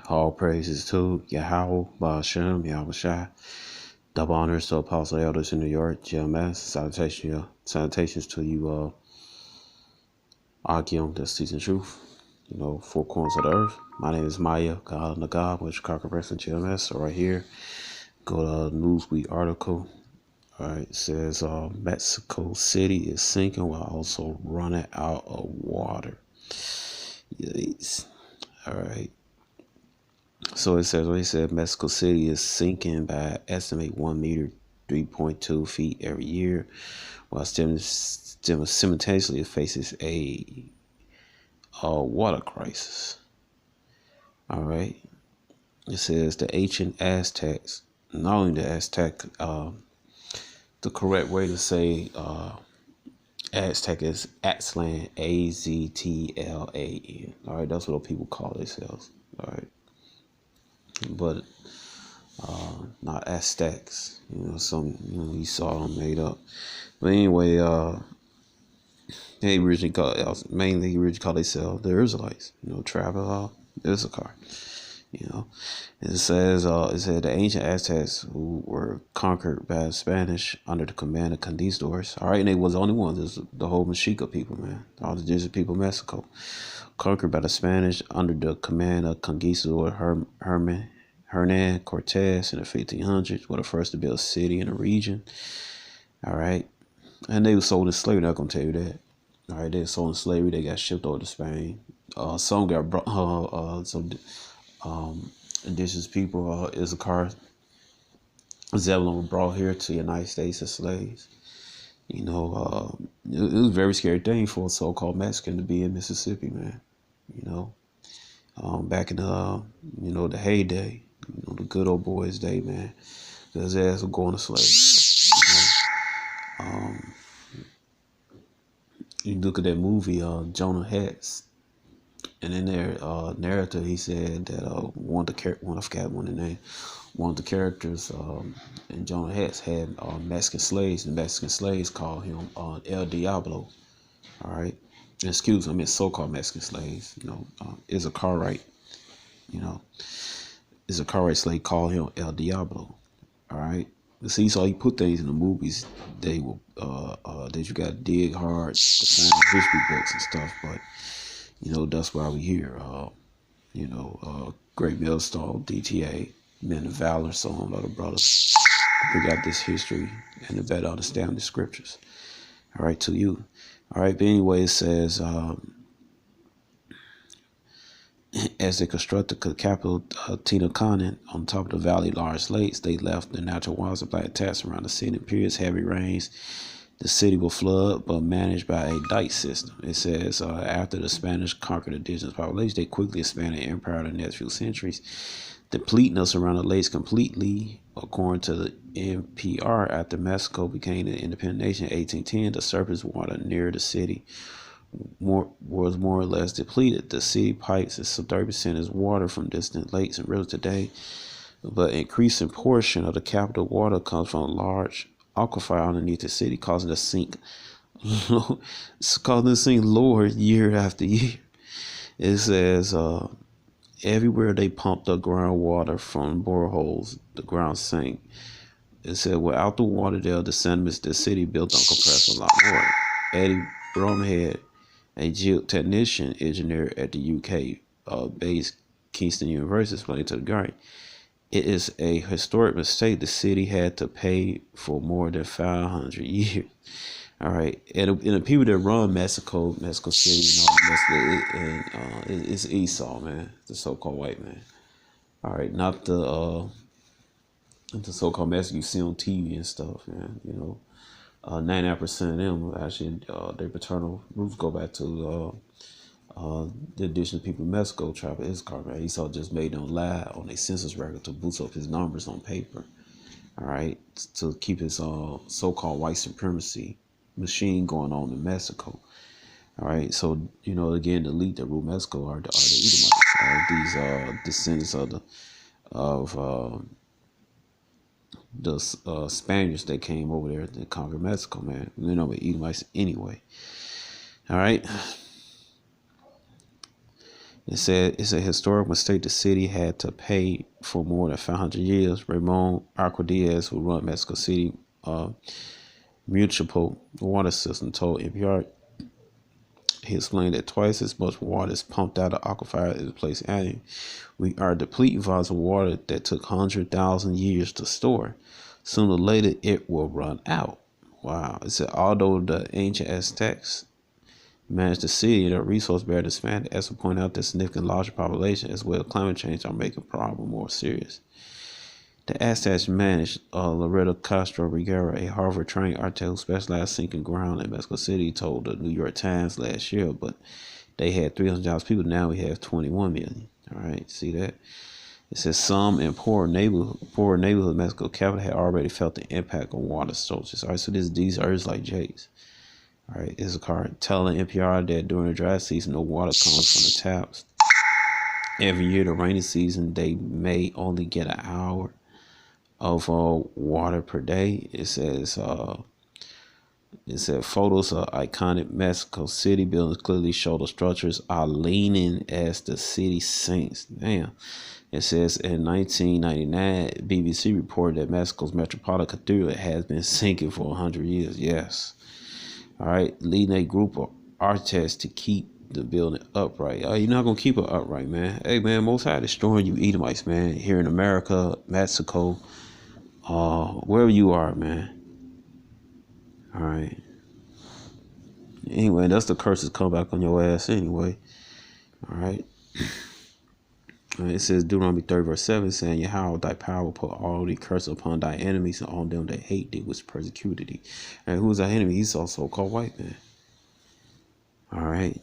All praises to Yahweh, Ba'ashem, Yahweh Shai. Double honors to Apostle Elders in New York, GMS. Salutations to you, Akim, the season truth. Four corners of the earth. My name is Maya, God and God, with Chicago Wrestling GMS. So right here, go to Newsweek article. All right, it says Mexico City is sinking while also running out of water. Yes. All right. So it said Mexico City is sinking by estimate 1 meter, 3.2 feet every year, while simultaneously faces a water crisis. All right. It says the ancient Aztecs, not only the Aztec, the correct way to say Aztec is Aztlan, Aztlan. All right, that's what people call themselves. All right, but not Aztecs. You saw them made up. But anyway, they originally called themselves the Israelites. Travel Issachar. It said the ancient Aztecs who were conquered by the Spanish under the command of conquistadors. All right, and they was the only ones. There's the whole Mexica people, man. All the indigenous people of Mexico, conquered by the Spanish under the command of conquistador Hernan Cortez in the 1500s. Were the first to build a city in the region. All right, and they were sold in slavery. I'm not gonna tell you that. All right, they were sold in slavery. They got shipped over to Spain. Some got brought. Indigenous people, Issachar, Zebulon were brought here to the United States as slaves. It was a very scary thing for a so-called Mexican to be in Mississippi, man. Back in the heyday, the good old boys' day, man. His ass was going to slave. You look at that movie, Jonah Hex. And in their narrative, he said that one of the characters in Jonah Hex had Mexican slaves, and Mexican slaves called him El Diablo. All right, excuse me, I mean so-called Mexican slaves. Issacharite. Issacharite slave called him El Diablo. All right. See, so he put things in the movies. They will that you got to dig hard to find history books and stuff, but. That's why we here. Great Millstone, DTA, Men of Valor, so on, other brothers. We got this history and to better understand the scriptures. All right, to you. All right, but anyway, it says, as they constructed the capital, Tenochtitlan, on top of the valley, large lakes, they left the natural waters of black taps around the city. In periods, heavy rains. The city will flood, but managed by a dike system. It says after the Spanish conquered the indigenous population, they quickly expanded the empire in the next few centuries, depleting us around the lakes completely. According to the NPR, after Mexico became an independent nation in 1810, the surface water near the city was more or less depleted. The city pipes is 30% is water from distant lakes and rivers today, but increasing portion of the capital water comes from a large aquifer underneath the city, causing it to sink lower year after year. It says everywhere they pumped the groundwater from boreholes, the ground sank. It said without the water there, the sediments the city built on compressed a lot more. Eddie Bromhead, a geotechnician engineer at the UK based Kingston University, explained to the Guardian. It is a historic mistake. The city had to pay for more than 500 years. All right, and the people that run Mexico City, it's Esau, man, the so-called white man. All right, not the so-called Mexican you see on TV and stuff, man. 99% of them actually their paternal roots go back to the indigenous people of Mexico, tribe of Issachar, man. Esau just made them lie on their census record to boost up his numbers on paper. All right, to keep his so-called white supremacy machine going on in Mexico. All right, so again, the elite that rule Mexico are the Edomites, these descendants of the Spaniards that came over there to conquer Mexico, man. But Edomites anyway. All right. It said it's a historic mistake the city had to pay for more than 500 years. Ramon Arquadiaz, who run Mexico City municipal water system, told NPR he explained that twice as much water is pumped out of aquifer as placed annually. We are depleting volumes of water that took 100,000 years to store. Sooner or later, it will run out. Wow. It said, although the ancient Aztecs managed the city, the resource barrier expanded, as we point out that significant larger population as well as climate change are making the problem more serious. The Aztecs managed Loreto Castro Rivera, a Harvard-trained architect who specialized sinking ground in Mexico City, told the New York Times last year, but they had 300,000 people. Now we have 21 million. All right, see that? It says some in poor neighborhood Mexico capital had already felt the impact of water shortages. All right, so these are like Jays. All right, is a car telling NPR that during the dry season, no water comes from the taps. Every year, the rainy season, they may only get an hour of water per day. It said photos of iconic Mexico City buildings clearly show the structures are leaning as the city sinks. Damn. It says in 1999, BBC reported that Mexico's Metropolitan Cathedral has been sinking for 100 years. Yes. All right, leading a group of architects to keep the building upright. You're not gonna keep it upright, man. Hey, man, Most High destroying you Edomites, man. Here in America, Mexico, wherever you are, man. All right. Anyway, that's the curses come back on your ass anyway. All right. It says Deuteronomy 30 verse 7 saying, Yahweh thy power will put all the curse upon thy enemies and on them that hate thee, which persecuted thee. And who's our enemy? He's also called white man. All right.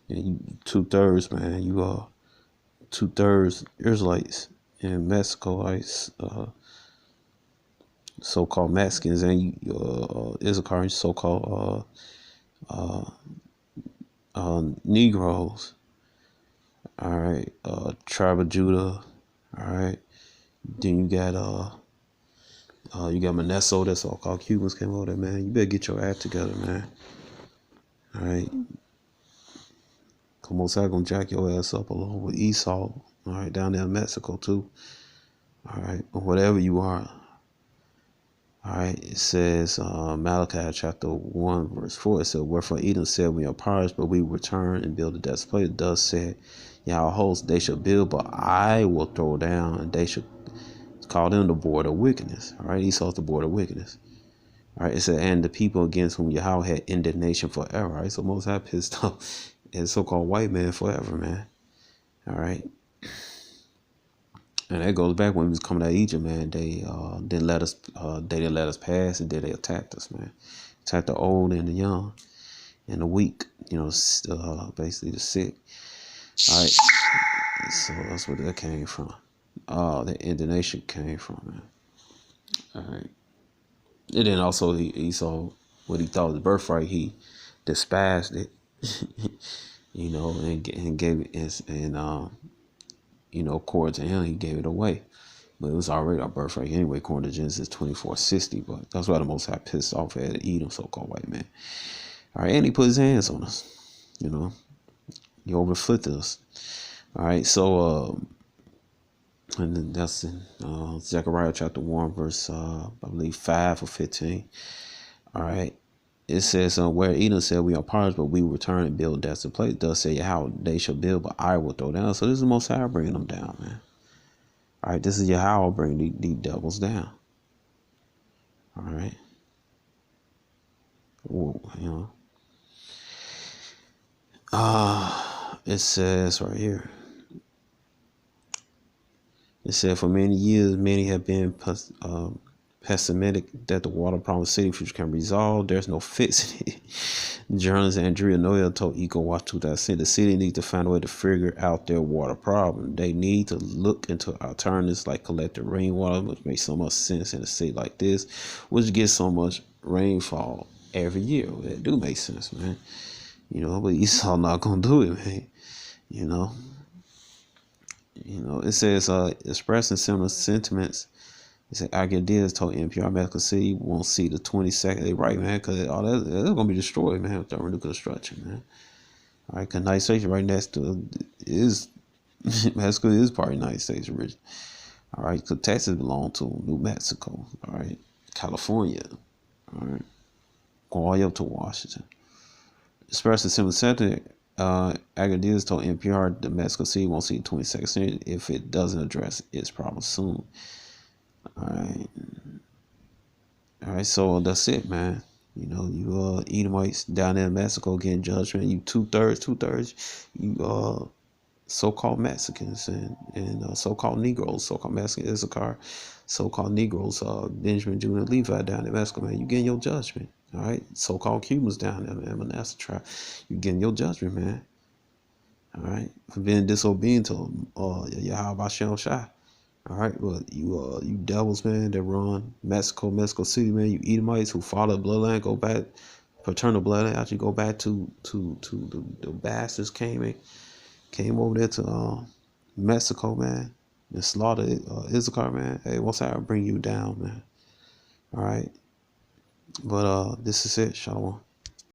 And you 2/3, man. You are 2/3 Israelites in Mexico, like so-called Mexicans, and you Issachar, so-called Negroes. All right, tribe of Judah. All right, then you got Manasseh. That's all called Cubans came over there, man. You better get your act together, man. All right, Most High gonna jack your ass up along with Esau. All right, down there in Mexico too. All right, or whatever you are. All right, it says Malachi chapter 1 verse 4. It said, wherefore Edom said, we are perished, but we return and build a desolate place. Thus said Yahweh hosts, they shall build, but I will throw down, and they shall call them the border of wickedness. All right, Esau's the border of wickedness. All right, it said, and the people against whom Yahweh had indignation forever. All right, so Most High pissed off his so-called white man forever, man. All right. And that goes back when we was coming out of Egypt, man. They didn't let us pass, and then they attacked us, man. Attacked the old and the young and the weak, basically the sick. All right, so that's where that came from. The indignation came from, man. All right, and then also he saw what he thought was birthright. He despised it, and gave it according to him, he gave it away. But it was already our birthright anyway, according to Genesis 24:60. But that's why the Most High pissed off at Edom, so-called white man. All right, and he put his hands on us. He overflipped us. All right, so and then that's in Zechariah chapter 1, verse I believe 5 or 15. All right. It says, where Edom said, we are perished, but we return and build that's the place. Thus say how they shall build, but I will throw down. So this is the Most High bringing them down, man. All right, this is Yahweh bringing these devils down. All right. Ooh, it says right here. It said, for many years, many have been pessimistic that the water problem city future can resolve. There's no fixing it. Journalist Andrea Noel told EcoWatch 2000 the city needs to find a way to figure out their water problem. They need to look into alternatives like collecting rainwater, which makes so much sense in a city like this, which gets so much rainfall every year. That do make sense, man. But Esau not gonna do it, man. It says expressing similar sentiments. It said Arquadiaz told NPR Mexico City won't see the 22nd. They right, man, because all that's gonna be destroyed, man, with thermonuclear destruction, man. All right, cause United States right next to is Mexico is part of the United States originally. All right, cause Texas belong to New Mexico. All right, California. All right, go all the way up to Washington. Express Assembly Center, Aguadillas told NPR the Mexico City won't see the 22nd century if it doesn't address its problems soon. All right. All right, so that's it, man. You know, you Edomites down there in Mexico getting judgment. You two-thirds. You so-called Mexicans and so-called Negroes, so-called Mexican Issachar, so-called Negroes, Benjamin Jr. Levi down in Mexico, man. You getting your judgment. All right, so-called Cubans down there, man. Manasseh tribe, you getting your judgment, man. All right, for being disobedient to Yahweh Shem Shai. All right, but you devils, man, that run Mexico City, man. You Edomites who follow the bloodline, go back, paternal bloodline. Actually, go back to the bastards came over there to Mexico, man, and slaughtered Issachar, man. Hey, once I bring you down, man. All right, but this is it, Shalom.